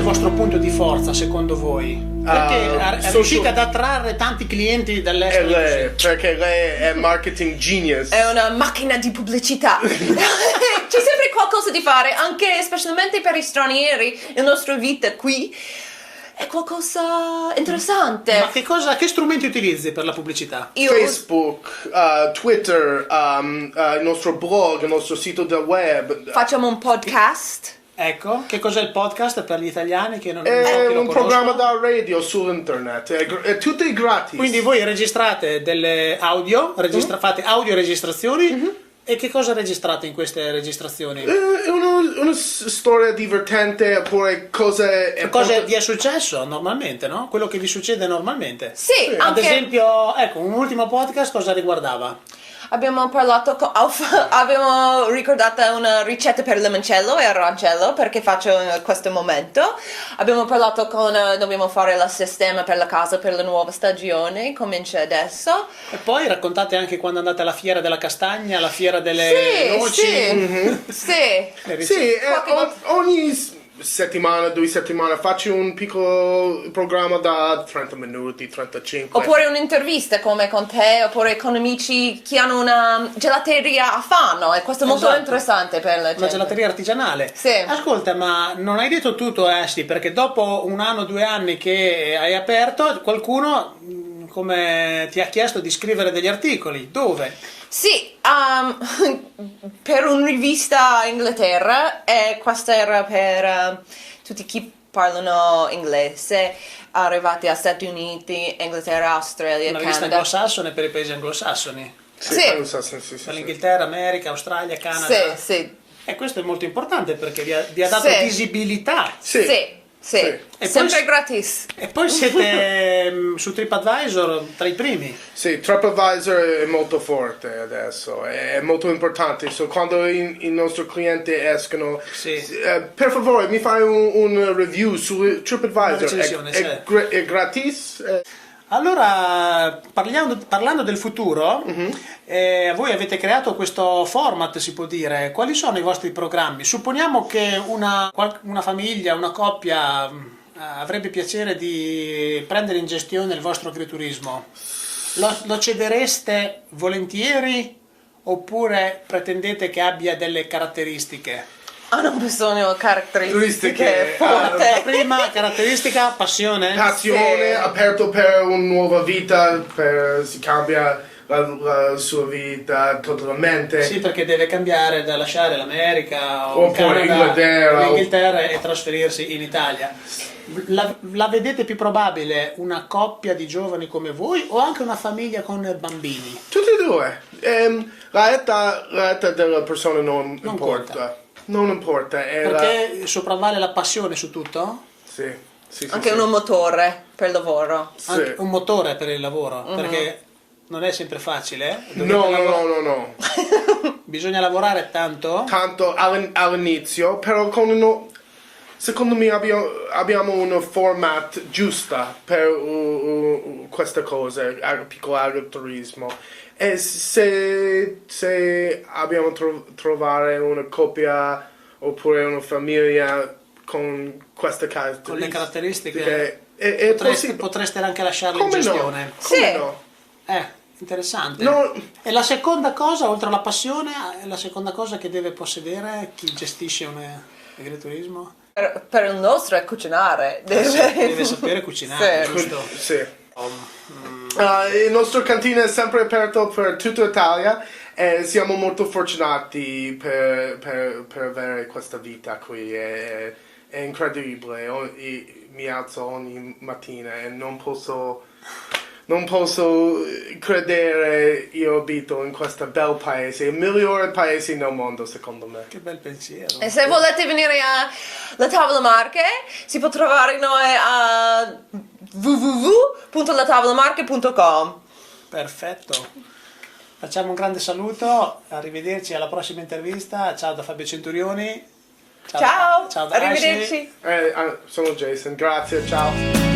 il vostro punto di forza secondo voi? Perché riuscite ad attrarre tanti clienti dall'estero? Perché lei è marketing genius. È una macchina di pubblicità. C'è sempre qualcosa di fare, anche specialmente per i stranieri. La nostra vita qui è qualcosa interessante. Ma che strumenti utilizzi per la pubblicità? Facebook, Twitter, il nostro blog, il nostro sito del web. Facciamo un podcast. Ecco, che cos'è il podcast per gli italiani che non È lo un conoscono? programma da radio su internet, è tutto gratis. Quindi voi registrate delle audio, fate audio registrazioni. E che cosa registrate in queste registrazioni? È una storia divertente, oppure cose vi è successo normalmente, no? Quello che vi succede normalmente. Sì, Ad esempio, ecco, un ultimo podcast cosa riguardava? Abbiamo parlato abbiamo ricordato una ricetta per limoncello e aranciello perché faccio in questo momento. Abbiamo parlato dobbiamo fare il sistema per la casa per la nuova stagione, comincia adesso. E poi raccontate anche quando andate alla fiera della castagna, alla fiera delle noci. Sì. Ogni settimana, 2 settimane faccio un piccolo programma da 30 minuti, 35. Oppure un'intervista come con te, oppure con amici che hanno una gelateria a Fano, e questo è molto interessante per la gente. Una gelateria artigianale. Sì. Ascolta, ma non hai detto tutto, Ashley, perché dopo 1 anno, 2 anni che hai aperto, qualcuno come ti ha chiesto di scrivere degli articoli. Dove? Sì, per una rivista in Inghilterra, e questa era per tutti chi parlano inglese, arrivati agli Stati Uniti, Inghilterra, Australia, Una Canada. rivista anglosassone per i paesi anglosassoni. Sì. Per l'Inghilterra, America, Australia, Canada. Sì. E questo è molto importante perché vi ha dato visibilità. Sì. E Sempre poi, gratis. E poi siete su TripAdvisor tra i primi. Sì, TripAdvisor è molto forte adesso, è molto importante. Quando i nostri clienti escono, per favore mi fai un review su TripAdvisor. È gratis. Allora, parlando del futuro, voi avete creato questo format, si può dire. Quali sono i vostri programmi? Supponiamo che una famiglia, una coppia avrebbe piacere di prendere in gestione il vostro agriturismo. Lo cedereste volentieri oppure pretendete che abbia delle caratteristiche? Hanno bisogno di caratteristiche forti. La prima caratteristica, passione, aperto per una nuova vita, si cambia la sua vita totalmente. Sì, perché deve cambiare, da lasciare l'America o l'Inghilterra e trasferirsi in Italia. La vedete più probabile una coppia di giovani come voi o anche una famiglia con bambini? Tutti e due. La età della persona non importa. Conta. Non importa. Perché sopravvale la passione su tutto? Sì. Anche un motore per il lavoro. Sì. Anche un motore per il lavoro, perché non è sempre facile. No. Bisogna lavorare tanto? Tanto all'inizio, però secondo me abbiamo un format giusta per queste cose, piccolo agriturismo. E se abbiamo trovare una coppia oppure una famiglia con queste caratteristiche, con le caratteristiche, potreste anche lasciarle in gestione. Come no? Interessante. No. E la seconda cosa, oltre alla passione, la seconda cosa che deve possedere chi gestisce un agriturismo? Per il nostro è cucinare. Deve sapere cucinare, giusto? Sì. Il nostro cantina è sempre aperto per tutta Italia e siamo molto fortunati per avere questa vita qui. È incredibile. Mi alzo ogni mattina e non posso credere io abito in questo bel paese, il migliore paese nel mondo secondo me. Che bel pensiero. E se volete venire alla Tavola Marche si può trovare noi a www.latavolamarche.com. Perfetto. Facciamo un grande saluto, arrivederci alla prossima intervista. Ciao da Fabio Centurioni. Ciao da arrivederci. Sono Jason, grazie, ciao.